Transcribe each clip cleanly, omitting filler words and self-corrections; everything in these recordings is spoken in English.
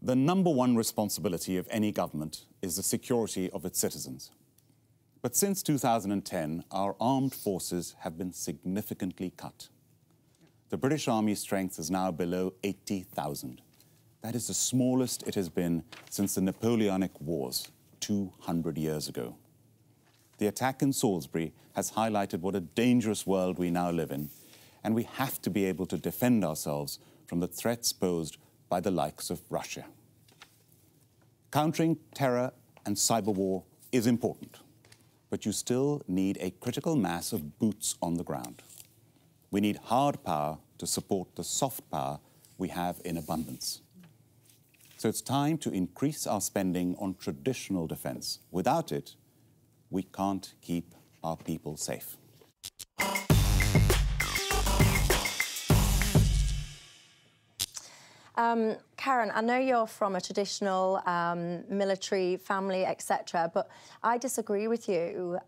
The number one responsibility of any government is the security of its citizens. But since 2010, our armed forces have been significantly cut. The British Army's strength is now below 80,000. That is the smallest it has been since the Napoleonic Wars 200 years ago. The attack in Salisbury has highlighted what a dangerous world we now live in, and we have to be able to defend ourselves from the threats posed by the likes of Russia. Countering terror and cyber war is important, but you still need a critical mass of boots on the ground. We need hard power to support the soft power we have in abundance. So it's time to increase our spending on traditional defense. Without it, we can't keep our people safe. Karan, I know you're from a traditional military family, etc., but I disagree with you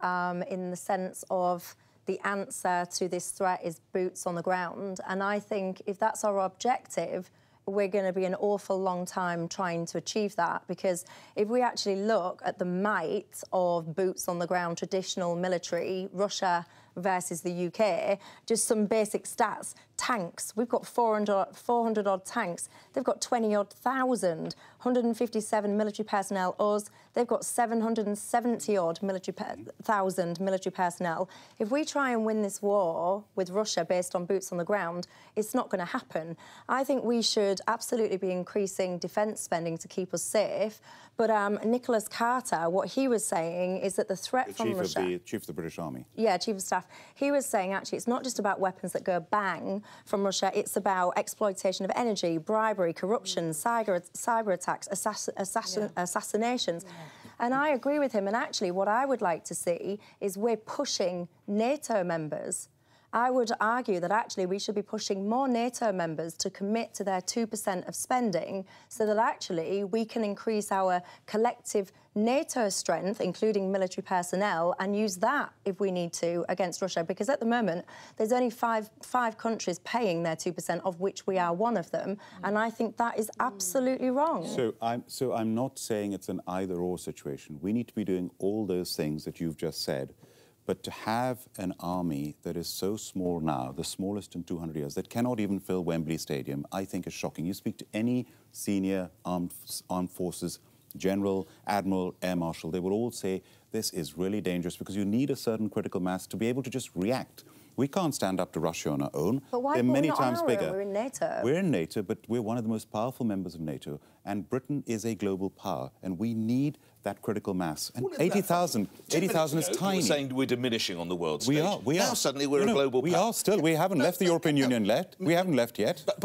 in the sense of the answer to this threat is boots on the ground. And I think if that's our objective, we're going to be an awful long time trying to achieve that, because if we actually look at the might of boots on the ground, traditional military, Russia versus the UK, just some basic stats. Tanks, we've got 400 odd tanks. They've got 20 odd thousand, 157 military personnel. Us, they've got 770 odd thousand military personnel. If we try and win this war with Russia based on boots on the ground, it's not going to happen. I think we should absolutely be increasing defence spending to keep us safe. But Nicholas Carter, what he was saying is that the threat from Russia... The Chief of the British Army. Yeah, Chief of Staff. He was saying, actually, it's not just about weapons that go bang from Russia, it's about exploitation of energy, bribery, corruption, cyber attacks, assassinations. Yeah. And I agree with him. And actually, what I would like to see is we're pushing NATO members. I would argue that actually we should be pushing more NATO members to commit to their 2% of spending so that actually we can increase our collective NATO strength, including military personnel, and use that if we need to against Russia. Because at the moment, there's only five countries paying their 2%, of which we are one of them. And I think that is absolutely wrong. So I'm not saying it's an either-or situation. We need to be doing all those things that you've just said. But to have an army that is so small now, the smallest in 200 years, that cannot even fill Wembley Stadium, I think is shocking. You speak to any senior armed forces general, admiral, air marshal, they will all say this is really dangerous because you need a certain critical mass to be able to just react. We can't stand up to Russia on our own. But why? They're many times bigger. We're in NATO. We're in NATO, but we're one of the most powerful members of NATO, and Britain is a global power, and we need that critical mass. And 80,000 is tiny. You're saying we're diminishing on the world stage. We are. Now suddenly we're a global power. We are still. We haven't left the European Union yet. We haven't left yet. But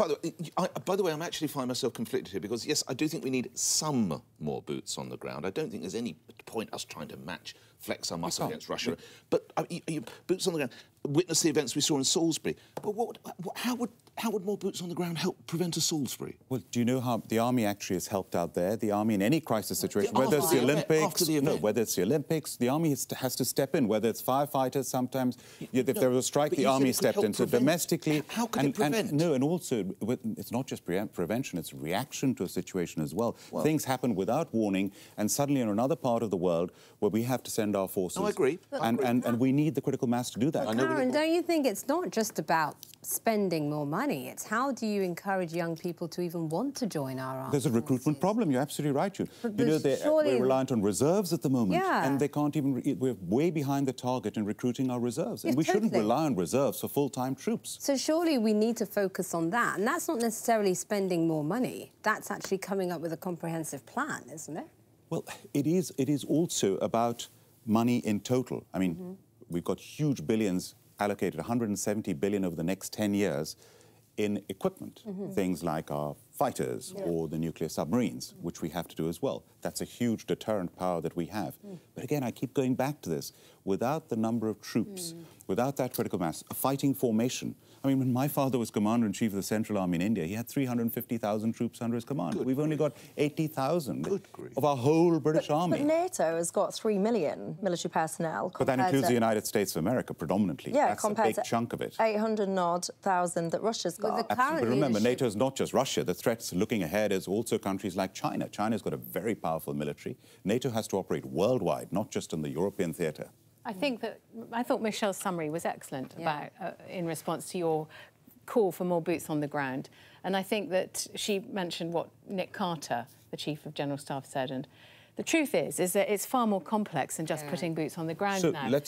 by the way, I'm actually finding myself conflicted here because, yes, I do think we need some more boots on the ground. I don't think there's any point us trying to flex our muscle against Russia. But boots on the ground. Witness the events we saw in Salisbury. But how would more boots on the ground help prevent a Salisbury? Well, do you know how the army actually has helped out there? The army in any crisis situation, whether it's the Olympics, the army has to step in. Whether it's firefighters, sometimes if there was a strike, the army stepped in. So domestically, how can it prevent? And also it's not just prevention; it's reaction to a situation as well. Things happen without warning, and suddenly in another part of the world where we have to send our forces. I agree. And we need the critical mass to do that. Karan, don't you think it's not just about spending more money? It's how do you encourage young people to even want to join our armed There's a recruitment problem. You're absolutely right, Jude. You know, we're reliant on reserves at the moment, and they can't even. We're way behind the target in recruiting our reserves, and we shouldn't rely on reserves for full-time troops. So surely we need to focus on that, and that's not necessarily spending more money. That's actually coming up with a comprehensive plan, isn't it? Well, it is. It is also about money in total. I mean, we've got huge billions allocated, 170 billion over the next 10 years in equipment, things like our fighters or the nuclear submarines, which we have to do as well. That's a huge deterrent power that we have. But again, I keep going back to this. Without the number of troops, without that critical mass, a fighting formation. I mean, when my father was Commander-in-Chief of the Central Army in India, he had 350,000 troops under his command. We've only got 80,000 of our whole British Army. But NATO has got 3 million military personnel. But that includes the United States of America predominantly. Yeah, that's compared a big chunk of it. 800 odd thousand that Russia's got. But remember, NATO is not just Russia. The threats looking ahead is also countries like China. China's got a very powerful military. NATO has to operate worldwide, not just in the European theatre. I thought Michelle's summary was excellent about in response to your call for more boots on the ground. And I think that she mentioned what Nick Carter, the Chief of General Staff, said. And the truth is that it's far more complex than just putting boots on the ground now.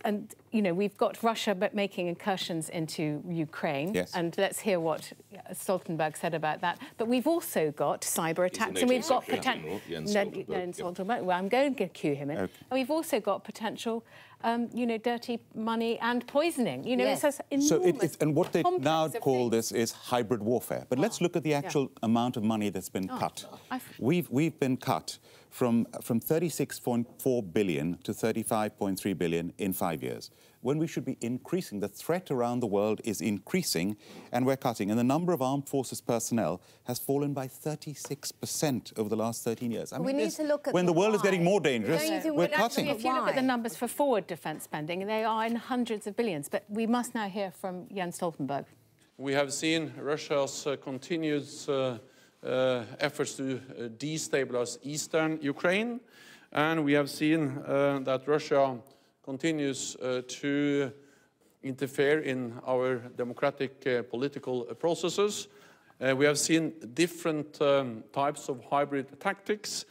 And, you know, we've got Russia making incursions into Ukraine. Yes. And let's hear what Stoltenberg said about that. But we've also got cyber attacks, and we've got potential... Well, I'm going to cue him in. Okay. And we've also got potential, you know, dirty money and poisoning. You know, it's enormous. And what they now call this is hybrid warfare. But let's look at the actual amount of money that's been cut. We've been cut from 36.4 billion to 35.3 billion in 5 years, when we should be increasing. The threat around the world is increasing, and we're cutting. And the number of armed forces personnel has fallen by 36% over the last 13 years. I mean, we need to look at when the world is getting more dangerous, we're cutting. If you look at the numbers for forward defence spending, they are in hundreds of billions. But we must now hear from Jens Stoltenberg. We have seen Russia's continuous efforts to destabilize eastern Ukraine, and we have seen that Russia continues to interfere in our democratic political processes. We have seen different types of hybrid tactics.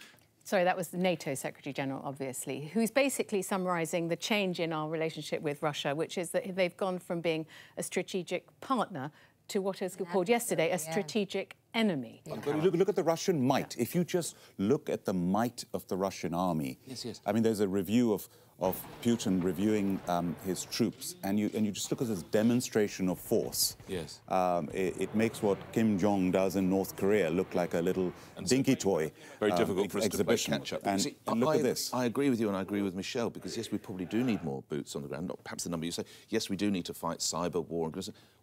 Sorry, that was the NATO Secretary General, obviously, who's basically summarising the change in our relationship with Russia, which is that they've gone from being a strategic partner to what is called yesterday a strategic enemy. Look at the Russian might. If you just look at the might of the Russian army, I mean, there's a review of Putin reviewing his troops, and you just look at this demonstration of force. Yes. It makes what Kim Jong does in North Korea look like a little dinky toy. Very difficult for us to play exhibition. catch-up. And look at this. I agree with you, and I agree with Michelle, because yes, we probably do need more boots on the ground. Not perhaps the number you say. Yes, we do need to fight cyber war.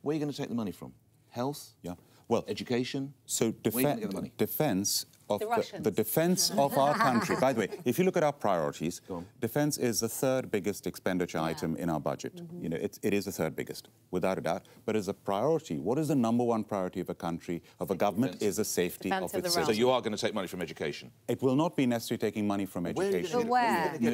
Where are you going to take the money from? Health? Yeah. Well, education. So defence of the defence of our country. By the way, if you look at our priorities, defence is the third biggest expenditure item in our budget. You know, it is the third biggest, without a doubt. But as a priority, what is the number one priority of a country, of a government, is the safety of its citizens. So you are going to take money from education? It will not be necessary taking money from education. Where? No.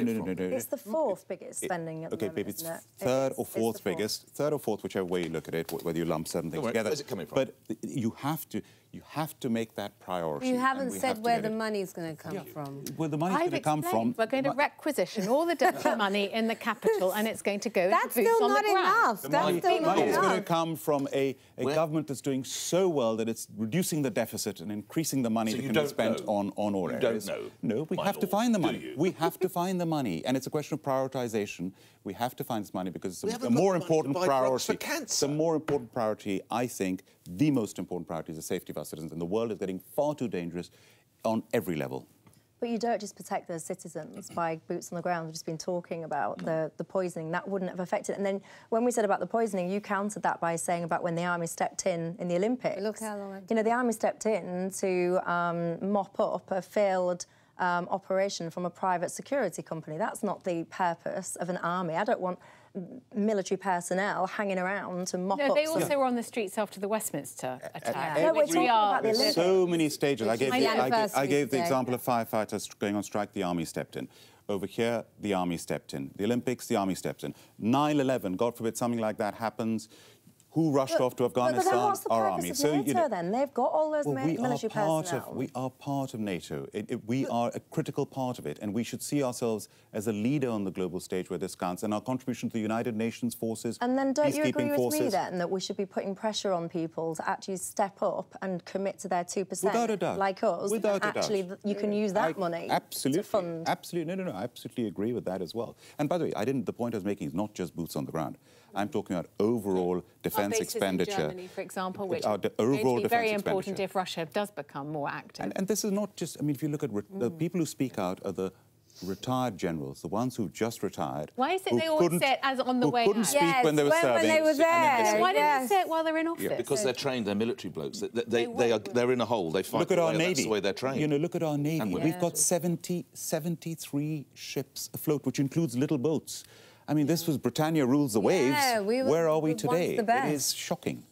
It's the fourth biggest spending at the moment, maybe it's isn't it? third or fourth biggest, third or fourth, whichever way you look at it, whether you lump certain things together. Where's it coming from? But you have to make that priority. You haven't said where the money's going to come from. Where the money's going to come from. We're going to requisition all the dirty money in the capital, and it's going to go That's into boots still on the not ground. enough. That's still not Money is going to enough. come from a government that's doing so well that it's reducing the deficit and increasing the money that can be spent on all areas. Don't know. No, we have to find the money. We have to find the money, and it's a question of prioritisation. We have to find this money because it's a more important priority. The more important priority, I think, the most important priority is the safety of our citizens, and the world is getting far too dangerous on every level. But you don't just protect the citizens by boots on the ground. We've just been talking about the poisoning. That wouldn't have affected. And then when we said about the poisoning, you countered that by saying about when the army stepped in the Olympics. Look how long. You know, the army stepped in to mop up a failed operation from a private security company. That's not the purpose of an army. I don't want military personnel hanging around to mop up. They also were on the streets after the Westminster attack. No, we're talking about the There's Olympics. so many stages. I gave the today. example of firefighters going on strike, the army stepped in. Over here, the army stepped in. The Olympics, the army steps in. 9/11, God forbid something like that happens. Who rushed off to Afghanistan? But then what's the our purpose army. of NATO, then? They've got all those military personnel. We are part of NATO. We are a critical part of it, and we should see ourselves as a leader on the global stage where this counts, and our contribution to the United Nations forces, and then don't you agree with forces, me, then, that we should be putting pressure on people to actually step up and commit to their 2%? Without a doubt. Like us. Without a doubt. Actually, you can use that money to fund. Absolutely. No. I absolutely agree with that as well. And by the way, the point I was making is not just boots on the ground. I'm talking about overall defence expenditure. In Germany, for example, which overall is going to be very defence important if Russia does become more active. And this is not just, I mean, if you look at the people who speak out are the retired generals, the ones who've just retired. Why is it they always say it as on the way out? Who couldn't speak when they were serving. When they were there. Why don't they say it while they're in office? Yeah, because they're trained, they're military blokes. They're in a hole, they fight. Look at our Navy. Navy. That's the way they're trained. You know, look at our Navy. We've got 73 ships afloat, which includes little boats. I mean, this was Britannia rules the waves. Where are we today? It is shocking.